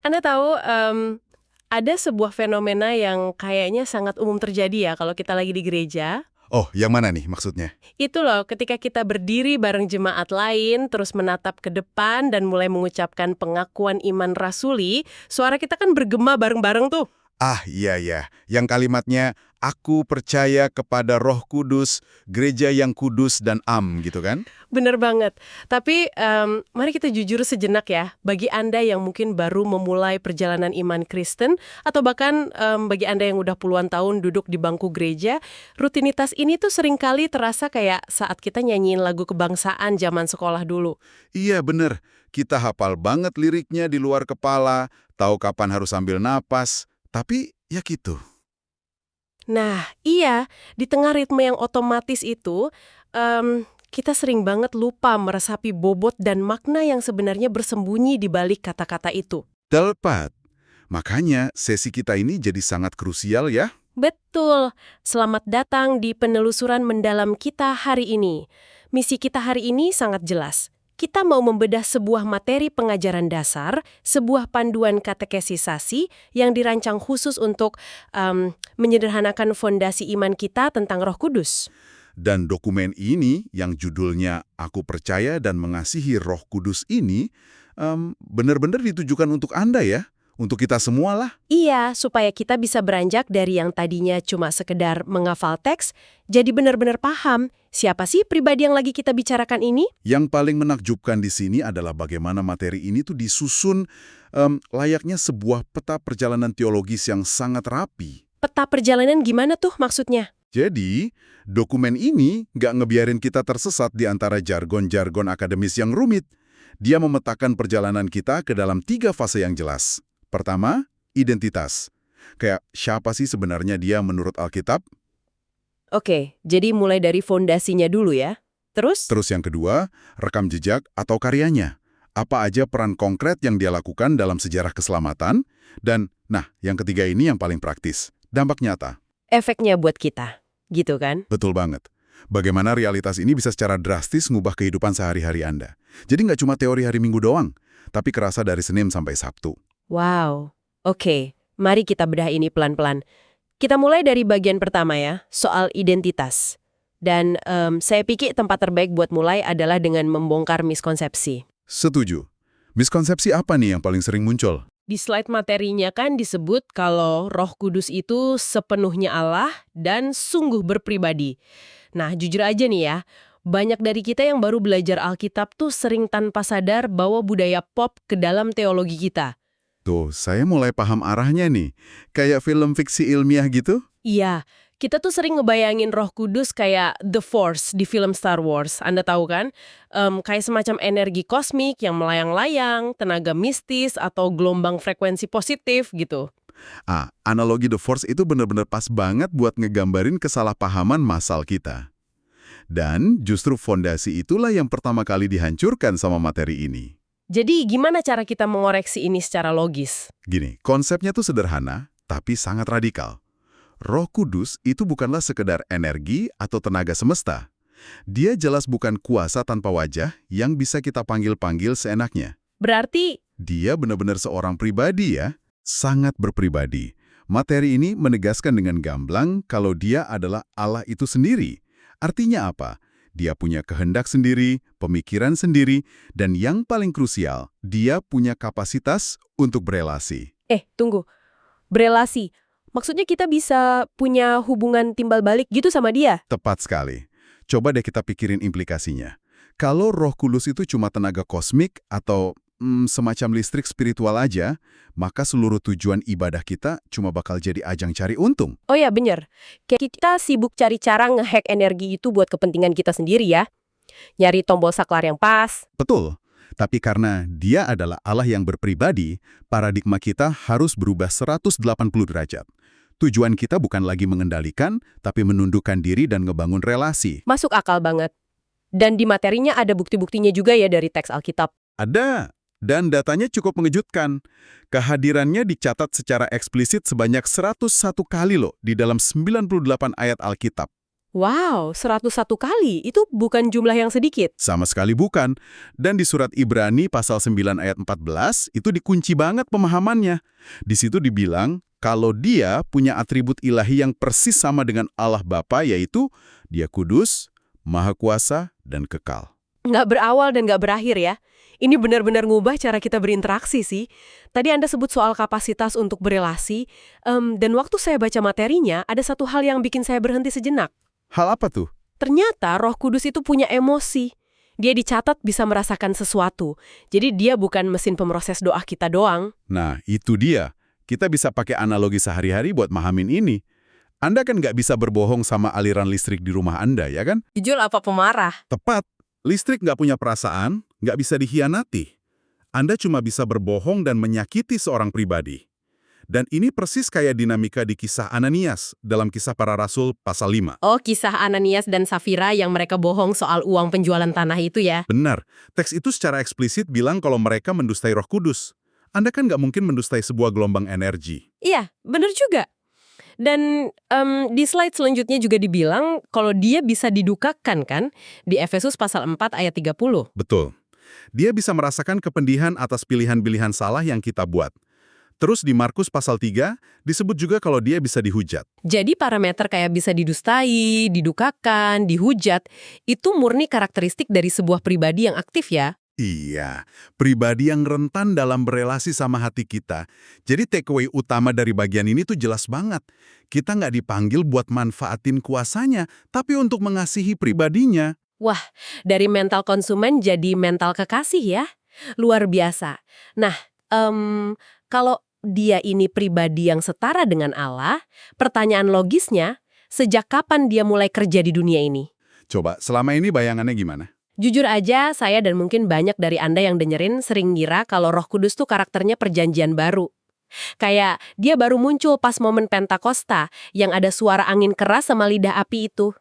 Anda tahu, ada sebuah fenomena yang kayaknya sangat umum terjadi ya kalau kita lagi di gereja. Oh, yang mana nih maksudnya? Itu loh, ketika kita berdiri bareng jemaat lain, terus menatap ke depan dan mulai mengucapkan pengakuan iman rasuli, suara kita kan bergema bareng-bareng tuh. Ah, iya ya. Yang kalimatnya, aku percaya kepada Roh Kudus, gereja yang kudus dan gitu kan? Bener banget. Tapi mari kita jujur sejenak ya. Bagi Anda yang mungkin baru memulai perjalanan iman Kristen, atau bahkan bagi Anda yang udah puluhan tahun duduk di bangku gereja, rutinitas ini tuh seringkali terasa kayak saat kita nyanyiin lagu kebangsaan zaman sekolah dulu. Iya bener, kita hafal banget liriknya di luar kepala, tahu kapan harus ambil napas, tapi ya gitu. Nah, iya, di tengah ritme yang otomatis itu, kita sering banget lupa meresapi bobot dan makna yang sebenarnya bersembunyi di balik kata-kata itu. Tepat. Makanya sesi kita ini jadi sangat krusial ya. Betul. Selamat datang di penelusuran mendalam kita hari ini. Misi kita hari ini sangat jelas. Kita mau membedah sebuah materi pengajaran dasar, sebuah panduan katekesisasi yang dirancang khusus untuk menyederhanakan fondasi iman kita tentang Roh Kudus. Dan dokumen ini yang judulnya Aku Percaya dan Mengasihi Roh Kudus ini benar-benar ditujukan untuk Anda ya, untuk kita semua lah. Iya, supaya kita bisa beranjak dari yang tadinya cuma sekedar menghafal teks, jadi benar-benar paham siapa sih pribadi yang lagi kita bicarakan ini. Yang paling menakjubkan di sini adalah bagaimana materi ini tuh disusun layaknya sebuah peta perjalanan teologis yang sangat rapi. Peta perjalanan gimana tuh maksudnya? Jadi, dokumen ini nggak ngebiarin kita tersesat di antara jargon-jargon akademis yang rumit. Dia memetakan perjalanan kita ke dalam 3 fase yang jelas. Pertama, identitas. Kayak siapa sih sebenarnya dia menurut Alkitab? Oke, jadi mulai dari fondasinya dulu ya. Terus? Terus yang kedua, rekam jejak atau karyanya. Apa aja peran konkret yang dia lakukan dalam sejarah keselamatan? Dan, nah, yang ketiga ini yang paling praktis. Dampak nyata. Efeknya buat kita, gitu kan? Betul banget. Bagaimana realitas ini bisa secara drastis ngubah kehidupan sehari-hari Anda. Jadi nggak cuma teori hari Minggu doang, tapi kerasa dari Senin sampai Sabtu. Wow, oke. Mari kita bedah ini pelan-pelan. Kita mulai dari bagian pertama ya, soal identitas. Dan saya pikir tempat terbaik buat mulai adalah dengan membongkar miskonsepsi. Setuju. Miskonsepsi apa nih yang paling sering muncul? Di slide materinya kan disebut kalau Roh Kudus itu sepenuhnya Allah dan sungguh berpribadi. Nah, jujur aja nih ya, banyak dari kita yang baru belajar Alkitab tuh sering tanpa sadar bawa budaya pop ke dalam teologi kita. Tuh, saya mulai paham arahnya nih. Kayak film fiksi ilmiah gitu? Iya, kita tuh sering ngebayangin Roh Kudus kayak The Force di film Star Wars. Anda tahu kan? Kayak semacam energi kosmik yang melayang-layang, tenaga mistis, atau gelombang frekuensi positif gitu. Analogi The Force itu benar-benar pas banget buat ngegambarin kesalahpahaman massal kita. Dan justru fondasi itulah yang pertama kali dihancurkan sama materi ini. Jadi gimana cara kita mengoreksi ini secara logis? Gini, konsepnya tuh sederhana, tapi sangat radikal. Roh Kudus itu bukanlah sekedar energi atau tenaga semesta. Dia jelas bukan kuasa tanpa wajah yang bisa kita panggil-panggil seenaknya. Berarti, Dia benar-benar seorang pribadi ya, sangat berpribadi. Materi ini menegaskan dengan gamblang kalau dia adalah Allah itu sendiri. Artinya apa? Dia punya kehendak sendiri, pemikiran sendiri, dan yang paling krusial, dia punya kapasitas untuk berelasi. tunggu. Berelasi. Maksudnya kita bisa punya hubungan timbal balik gitu sama dia? Tepat sekali. Coba deh kita pikirin implikasinya. Kalau Roh Kudus itu cuma tenaga kosmik atau semacam listrik spiritual aja, maka seluruh tujuan ibadah kita cuma bakal jadi ajang cari untung. Oh ya, bener. Kayak kita sibuk cari cara ngehack energi itu buat kepentingan kita sendiri ya. Nyari tombol saklar yang pas. Betul. Tapi karena dia adalah Allah yang berpribadi, paradigma kita harus berubah 180 derajat. Tujuan kita bukan lagi mengendalikan, tapi menundukkan diri dan ngebangun relasi. Masuk akal banget. Dan di materinya ada bukti-buktinya juga ya dari teks Alkitab. Ada, dan datanya cukup mengejutkan. Kehadirannya dicatat secara eksplisit sebanyak 101 kali loh di dalam 98 ayat Alkitab. Wow, 101 kali. Itu bukan jumlah yang sedikit. Sama sekali bukan. Dan di surat Ibrani pasal 9 ayat 14, itu dikunci banget pemahamannya. Di situ dibilang, kalau dia punya atribut ilahi yang persis sama dengan Allah Bapa, yaitu dia kudus, maha kuasa, dan kekal. Nggak berawal dan nggak berakhir ya. Ini benar-benar ngubah cara kita berinteraksi sih. Tadi Anda sebut soal kapasitas untuk berelasi, dan waktu saya baca materinya, ada satu hal yang bikin saya berhenti sejenak. Hal apa tuh? Ternyata Roh Kudus itu punya emosi. Dia dicatat bisa merasakan sesuatu. Jadi dia bukan mesin pemroses doa kita doang. Nah, itu dia. Kita bisa pakai analogi sehari-hari buat mahamin ini. Anda kan nggak bisa berbohong sama aliran listrik di rumah Anda, ya kan? Jujur apa pemarah? Tepat. Listrik nggak punya perasaan, nggak bisa dikhianati. Anda cuma bisa berbohong dan menyakiti seorang pribadi. Dan ini persis kayak dinamika di kisah Ananias dalam Kisah Para Rasul pasal 5. Oh, kisah Ananias dan Safira yang mereka bohong soal uang penjualan tanah itu ya? Benar, teks itu secara eksplisit bilang kalau mereka mendustai Roh Kudus. Anda kan nggak mungkin mendustai sebuah gelombang energi. Iya, bener juga. Dan di slide selanjutnya juga dibilang kalau dia bisa didukakan kan di Efesus pasal 4 ayat 30. Betul. Dia bisa merasakan kepedihan atas pilihan-pilihan salah yang kita buat. Terus di Markus pasal 3 disebut juga kalau dia bisa dihujat. Jadi parameter kayak bisa didustai, didukakan, dihujat, itu murni karakteristik dari sebuah pribadi yang aktif ya? Iya, pribadi yang rentan dalam berelasi sama hati kita. Jadi takeaway utama dari bagian ini tuh jelas banget. Kita nggak dipanggil buat manfaatin kuasanya, tapi untuk mengasihi pribadinya. Wah, dari mental konsumen jadi mental kekasih ya? Luar biasa. Nah, kalau dia ini pribadi yang setara dengan Allah, pertanyaan logisnya, sejak kapan dia mulai kerja di dunia ini? Coba, selama ini bayangannya gimana? Jujur aja, saya dan mungkin banyak dari Anda yang dengerin sering ngira kalau Roh Kudus tuh karakternya perjanjian baru. Kayak dia baru muncul pas momen Pentakosta, yang ada suara angin keras sama lidah api itu.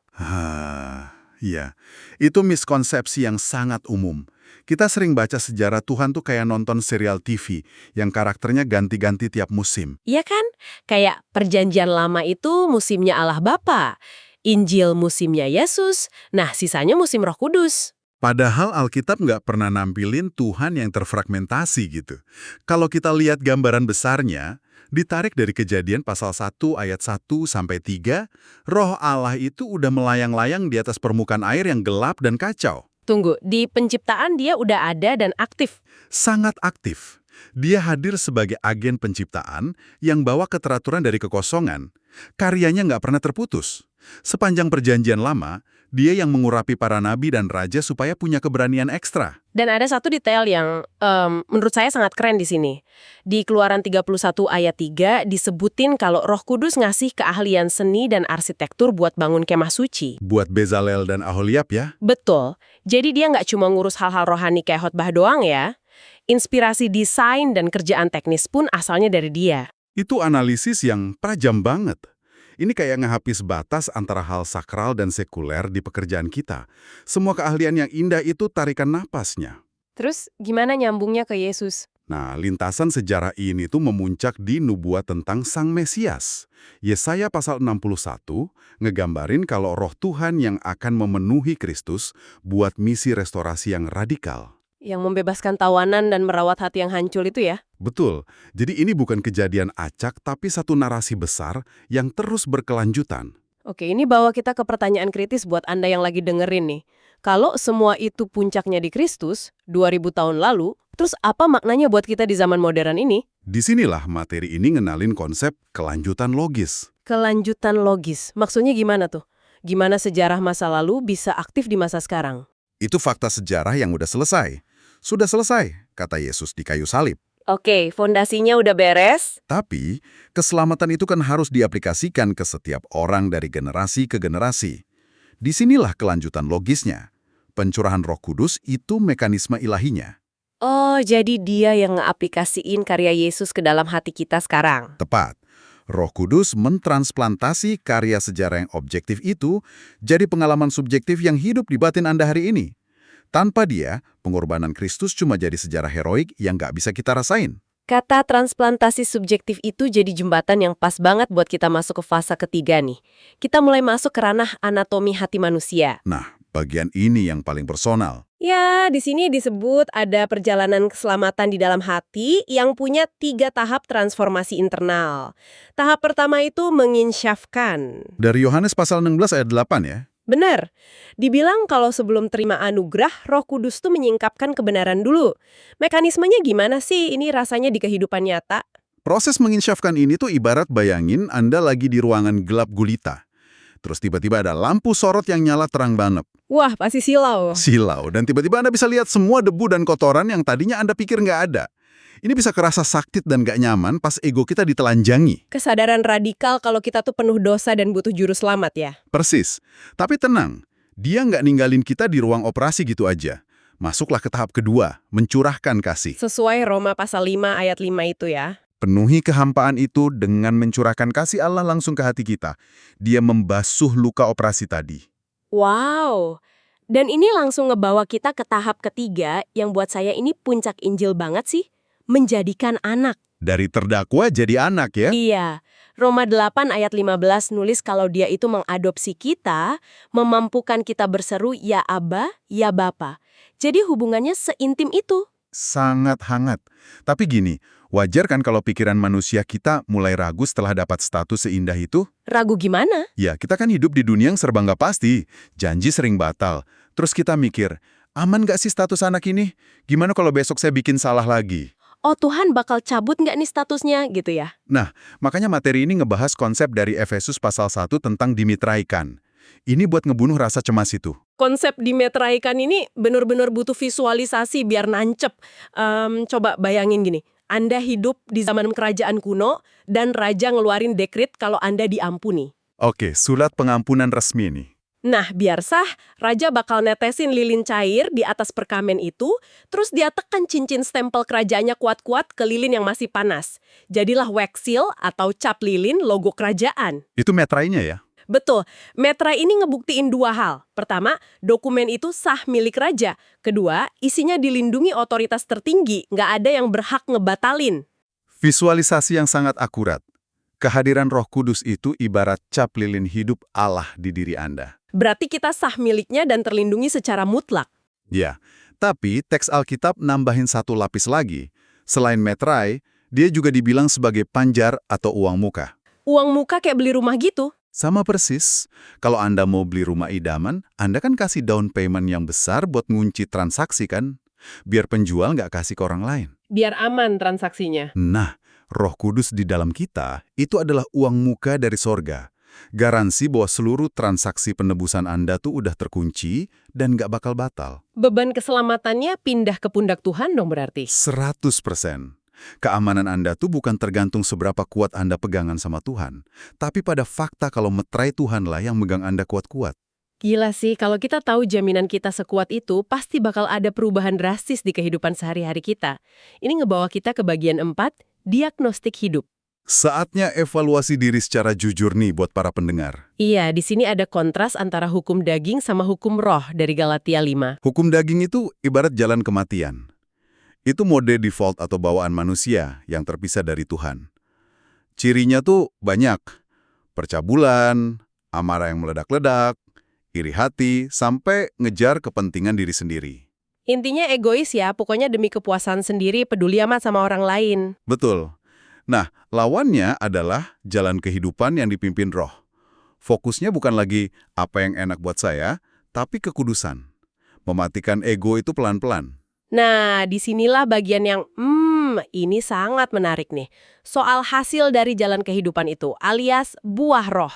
Iya. Itu miskonsepsi yang sangat umum. Kita sering baca sejarah Tuhan tuh kayak nonton serial TV, yang karakternya ganti-ganti tiap musim. Iya kan? Kayak perjanjian lama itu musimnya Allah Bapa, Injil musimnya Yesus, nah sisanya musim Roh Kudus. Padahal Alkitab nggak pernah nampilin Tuhan yang terfragmentasi gitu. Kalau kita lihat gambaran besarnya, ditarik dari Kejadian pasal 1 ayat 1 sampai 3, Roh Allah itu udah melayang-layang di atas permukaan air yang gelap dan kacau. Tunggu, di penciptaan dia udah ada dan aktif. Sangat aktif. Dia hadir sebagai agen penciptaan yang bawa keteraturan dari kekosongan. Karyanya nggak pernah terputus. Sepanjang perjanjian lama, dia yang mengurapi para nabi dan raja supaya punya keberanian ekstra. Dan ada satu detail yang menurut saya sangat keren di sini. Di Keluaran 31 ayat 3 disebutin kalau Roh Kudus ngasih keahlian seni dan arsitektur buat bangun kemah suci. Buat Bezalel dan Aholiab ya. Betul. Jadi dia nggak cuma ngurus hal-hal rohani kayak khotbah doang ya. Inspirasi desain dan kerjaan teknis pun asalnya dari dia. Itu analisis yang tajam banget. Ini kayak ngehapus batas antara hal sakral dan sekuler di pekerjaan kita. Semua keahlian yang indah itu tarikan napasnya. Terus gimana nyambungnya ke Yesus? Nah, lintasan sejarah ini tuh memuncak di nubuat tentang Sang Mesias. Yesaya pasal 61 ngegambarin kalau roh Tuhan yang akan memenuhi Kristus buat misi restorasi yang radikal. Yang membebaskan tawanan dan merawat hati yang hancur itu ya? Betul. Jadi ini bukan kejadian acak, tapi satu narasi besar yang terus berkelanjutan. Oke, ini bawa kita ke pertanyaan kritis buat Anda yang lagi dengerin nih. Kalau semua itu puncaknya di Kristus, 2000 tahun lalu, terus apa maknanya buat kita di zaman modern ini? Disinilah materi ini ngenalin konsep kelanjutan logis. Kelanjutan logis. Maksudnya gimana tuh? Gimana sejarah masa lalu bisa aktif di masa sekarang? Itu fakta sejarah yang udah selesai. Sudah selesai, kata Yesus di kayu salib. Oke, fondasinya udah beres. Tapi, keselamatan itu kan harus diaplikasikan ke setiap orang dari generasi ke generasi. Disinilah kelanjutan logisnya. Pencurahan Roh Kudus itu mekanisme ilahinya. Oh, jadi dia yang ngeaplikasiin karya Yesus ke dalam hati kita sekarang. Tepat. Roh Kudus mentransplantasi karya sejarah yang objektif itu jadi pengalaman subjektif yang hidup di batin Anda hari ini. Tanpa dia, pengorbanan Kristus cuma jadi sejarah heroik yang nggak bisa kita rasain. Kata transplantasi subjektif itu jadi jembatan yang pas banget buat kita masuk ke fase ketiga nih. Kita mulai masuk ke ranah anatomi hati manusia. Nah, bagian ini yang paling personal. Ya, di sini disebut ada perjalanan keselamatan di dalam hati yang punya 3 tahap transformasi internal. Tahap pertama itu menginsyafkan. Dari Yohanes pasal 16 ayat 8 ya. Benar. Dibilang kalau sebelum terima anugerah, Roh Kudus tuh menyingkapkan kebenaran dulu. Mekanismenya gimana sih ini rasanya di kehidupan nyata? Proses menginsyafkan ini tuh ibarat bayangin Anda lagi di ruangan gelap gulita. Terus tiba-tiba ada lampu sorot yang nyala terang banget. Wah, pasti silau. Silau. Dan tiba-tiba Anda bisa lihat semua debu dan kotoran yang tadinya Anda pikir nggak ada. Ini bisa kerasa sakit dan nggak nyaman pas ego kita ditelanjangi. Kesadaran radikal kalau kita tuh penuh dosa dan butuh juru selamat ya. Persis. Tapi tenang, dia nggak ninggalin kita di ruang operasi gitu aja. Masuklah ke tahap kedua, mencurahkan kasih. Sesuai Roma pasal 5 ayat 5 itu ya. Penuhi kehampaan itu dengan mencurahkan kasih Allah langsung ke hati kita. Dia membasuh luka operasi tadi. Wow. Dan ini langsung ngebawa kita ke tahap ketiga yang buat saya ini puncak Injil banget sih. Menjadikan anak. Dari terdakwa jadi anak ya? Iya. Roma 8 ayat 15 nulis kalau dia itu mengadopsi kita, memampukan kita berseru ya Aba, ya Bapa. Jadi hubungannya seintim itu. Sangat hangat. Tapi gini, wajar kan kalau pikiran manusia kita mulai ragu setelah dapat status seindah itu? Ragu gimana? Ya, kita kan hidup di dunia yang serba nggak pasti. Janji sering batal. Terus kita mikir, aman nggak sih status anak ini? Gimana kalau besok saya bikin salah lagi? Oh Tuhan bakal cabut nggak nih statusnya gitu ya? Nah, makanya materi ini ngebahas konsep dari Efesus pasal 1 tentang dimitraikan. Ini buat ngebunuh rasa cemas itu. Konsep dimetraikan ini benar-benar butuh visualisasi biar nancep. Coba bayangin gini, Anda hidup di zaman kerajaan kuno dan raja ngeluarin dekret kalau Anda diampuni. Oke, surat pengampunan resmi nih. Nah, biar sah, raja bakal netesin lilin cair di atas perkamen itu, terus dia tekan cincin stempel kerajaannya kuat-kuat ke lilin yang masih panas. Jadilah wax seal atau cap lilin logo kerajaan. Itu metrainya ya? Betul, metra ini ngebuktiin 2 hal. Pertama, dokumen itu sah milik raja. Kedua, isinya dilindungi otoritas tertinggi, nggak ada yang berhak ngebatalin. Visualisasi yang sangat akurat. Kehadiran Roh Kudus itu ibarat cap lilin hidup Allah di diri Anda. Berarti kita sah miliknya dan terlindungi secara mutlak. Ya, tapi teks Alkitab nambahin satu lapis lagi. Selain metrai, dia juga dibilang sebagai panjar atau uang muka. Uang muka kayak beli rumah gitu. Sama persis, kalau Anda mau beli rumah idaman, Anda kan kasih down payment yang besar buat ngunci transaksi kan? Biar penjual nggak kasih ke orang lain. Biar aman transaksinya. Nah, Roh Kudus di dalam kita itu adalah uang muka dari sorga. Garansi bahwa seluruh transaksi penebusan Anda tuh udah terkunci dan nggak bakal batal. Beban keselamatannya pindah ke pundak Tuhan dong berarti. 100%. Keamanan Anda tuh bukan tergantung seberapa kuat Anda pegangan sama Tuhan, tapi pada fakta kalau metrai Tuhanlah yang megang Anda kuat-kuat. Gila sih, kalau kita tahu jaminan kita sekuat itu, pasti bakal ada perubahan drastis di kehidupan sehari-hari kita. Ini ngebawa kita ke bagian 4, diagnostik hidup. Saatnya evaluasi diri secara jujur nih buat para pendengar. Iya, di sini ada kontras antara hukum daging sama hukum roh dari Galatia 5. Hukum daging itu ibarat jalan kematian. Itu mode default atau bawaan manusia yang terpisah dari Tuhan. Cirinya tuh banyak. Percabulan, amarah yang meledak-ledak, iri hati, sampai ngejar kepentingan diri sendiri. Intinya egois ya, pokoknya demi kepuasan sendiri, peduli amat sama orang lain. Betul. Nah, lawannya adalah jalan kehidupan yang dipimpin roh. Fokusnya bukan lagi apa yang enak buat saya, tapi kekudusan. Mematikan ego itu pelan-pelan. Nah, disinilah bagian yang, ini sangat menarik nih. Soal hasil dari jalan kehidupan itu, alias buah roh.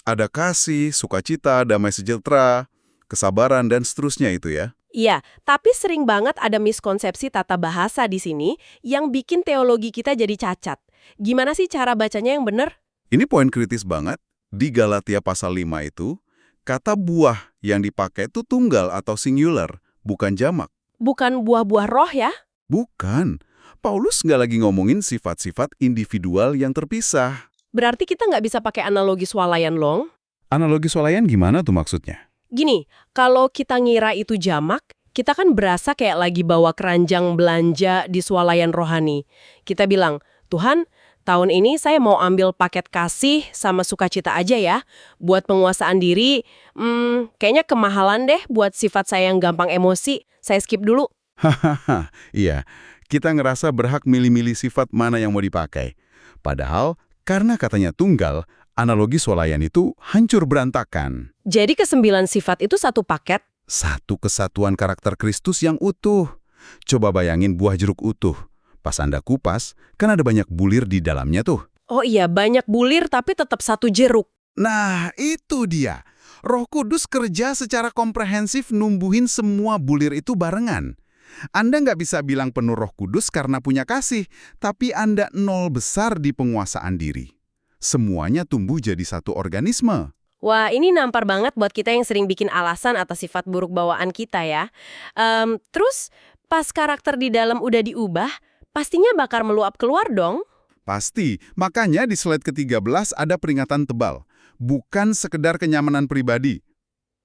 Ada kasih, sukacita, damai sejahtera, kesabaran, dan seterusnya itu ya. Iya, tapi sering banget ada miskonsepsi tata bahasa di sini yang bikin teologi kita jadi cacat. Gimana sih cara bacanya yang benar? Ini poin kritis banget. Di Galatia pasal 5 itu, kata buah yang dipakai itu tunggal atau singular, bukan jamak. Bukan buah-buah roh ya? Bukan. Paulus nggak lagi ngomongin sifat-sifat individual yang terpisah. Berarti kita nggak bisa pakai analogi swalayan long? Analogi swalayan gimana tuh maksudnya? Gini, kalau kita ngira itu jamak, Kita kan berasa kayak lagi bawa keranjang belanja di swalayan rohani. Kita bilang, Tuhan, tahun ini saya mau ambil paket kasih sama sukacita aja ya. Buat penguasaan diri, kayaknya kemahalan deh buat sifat saya yang gampang emosi. Saya skip dulu. Hahaha, iya. Kita ngerasa berhak milih-milih sifat mana yang mau dipakai. Padahal, karena katanya tunggal, analogi swalayan itu hancur berantakan. Jadi ke-9 sifat itu satu paket. Satu kesatuan karakter Kristus yang utuh. Coba bayangin buah jeruk utuh. Pas Anda kupas, kan ada banyak bulir di dalamnya tuh. Oh iya, banyak bulir tapi tetap satu jeruk. Nah, itu dia. Roh Kudus kerja secara komprehensif numbuhin semua bulir itu barengan. Anda nggak bisa bilang penuh Roh Kudus karena punya kasih, tapi Anda nol besar di penguasaan diri. Semuanya tumbuh jadi satu organisme. Wah, ini nampar banget buat kita yang sering bikin alasan atas sifat buruk bawaan kita ya. Terus, pas karakter di dalam udah diubah, pastinya bakal meluap keluar dong. Pasti, makanya di slide ke-13 ada peringatan tebal. Bukan sekedar kenyamanan pribadi.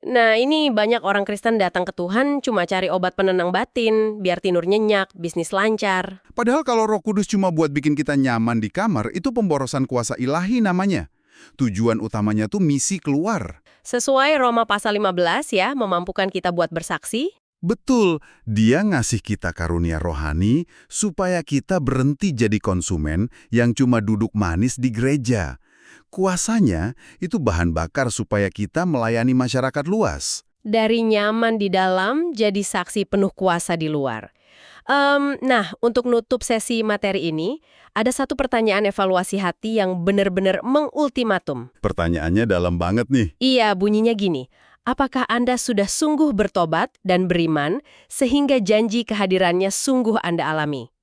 Nah, ini banyak orang Kristen datang ke Tuhan cuma cari obat penenang batin, biar tidur nyenyak, bisnis lancar. Padahal kalau Roh Kudus cuma buat bikin kita nyaman di kamar, itu pemborosan kuasa ilahi namanya. Tujuan utamanya tuh misi keluar. Sesuai Roma pasal 15 ya, memampukan kita buat bersaksi. Betul, dia ngasih kita karunia rohani supaya kita berhenti jadi konsumen yang cuma duduk manis di gereja. Kuasanya itu bahan bakar supaya kita melayani masyarakat luas. Dari nyaman di dalam, jadi saksi penuh kuasa di luar. Nah, untuk nutup sesi materi ini, ada satu pertanyaan evaluasi hati yang benar-benar mengultimatum. Pertanyaannya dalam banget nih. Iya, bunyinya gini. Apakah Anda sudah sungguh bertobat dan beriman sehingga janji kehadirannya sungguh Anda alami?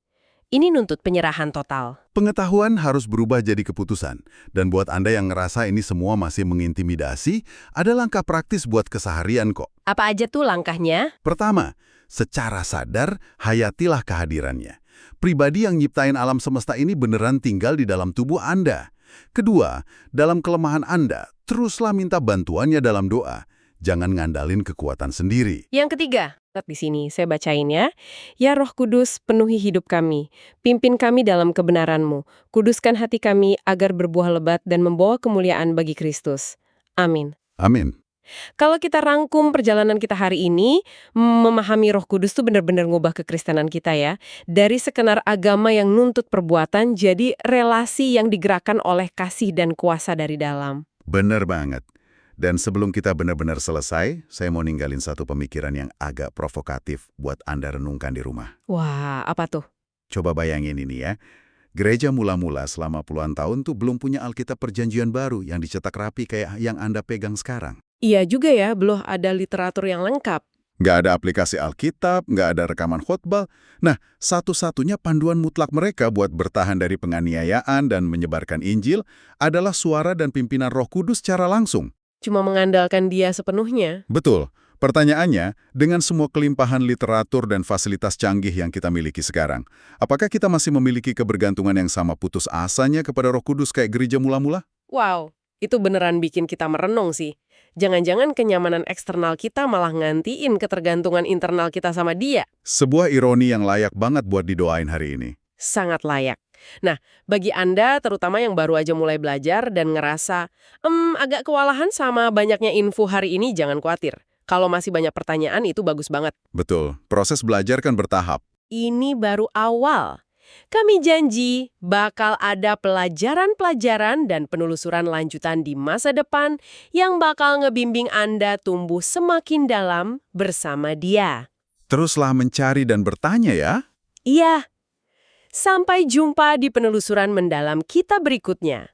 Ini nuntut penyerahan total. Pengetahuan harus berubah jadi keputusan. Dan buat Anda yang ngerasa ini semua masih mengintimidasi, ada langkah praktis buat keseharian kok. Apa aja tuh langkahnya? Pertama, secara sadar, hayatilah kehadirannya. Pribadi yang nyiptain alam semesta ini beneran tinggal di dalam tubuh Anda. Kedua, dalam kelemahan Anda, teruslah minta bantuannya dalam doa. Jangan ngandalin kekuatan sendiri. Yang ketiga, di sini saya bacain ya. Ya Roh Kudus, penuhi hidup kami. Pimpin kami dalam kebenaran-Mu. Kuduskan hati kami agar berbuah lebat dan membawa kemuliaan bagi Kristus. Amin. Amin. Kalau kita rangkum perjalanan kita hari ini, memahami Roh Kudus tuh benar-benar ngubah kekristenan kita ya. Dari sekenar agama yang nuntut perbuatan, jadi relasi yang digerakkan oleh kasih dan kuasa dari dalam. Bener banget. Dan sebelum kita benar-benar selesai, saya mau ninggalin satu pemikiran yang agak provokatif buat Anda renungkan di rumah. Wah, apa tuh? Coba bayangin ini ya. Gereja mula-mula selama puluhan tahun tuh belum punya Alkitab Perjanjian Baru yang dicetak rapi kayak yang Anda pegang sekarang. Iya juga ya, belum ada literatur yang lengkap. Nggak ada aplikasi Alkitab, nggak ada rekaman khotbah. Nah, satu-satunya panduan mutlak mereka buat bertahan dari penganiayaan dan menyebarkan Injil adalah suara dan pimpinan Roh Kudus secara langsung. Cuma mengandalkan dia sepenuhnya. Betul. Pertanyaannya, dengan semua kelimpahan literatur dan fasilitas canggih yang kita miliki sekarang, apakah kita masih memiliki kebergantungan yang sama putus asanya kepada Roh Kudus kayak gereja mula-mula? Wow, itu beneran bikin kita merenung sih. Jangan-jangan kenyamanan eksternal kita malah ngantiin ketergantungan internal kita sama dia. Sebuah ironi yang layak banget buat didoain hari ini. Sangat layak. Nah, bagi Anda terutama yang baru aja mulai belajar dan ngerasa agak kewalahan sama banyaknya info hari ini, jangan khawatir. Kalau masih banyak pertanyaan itu bagus banget. Betul, proses belajar kan bertahap. Ini baru awal. Kami janji bakal ada pelajaran-pelajaran dan penelusuran lanjutan di masa depan yang bakal ngebimbing Anda tumbuh semakin dalam bersama Dia. Teruslah mencari dan bertanya ya. Iya. Sampai jumpa di penelusuran mendalam kita berikutnya.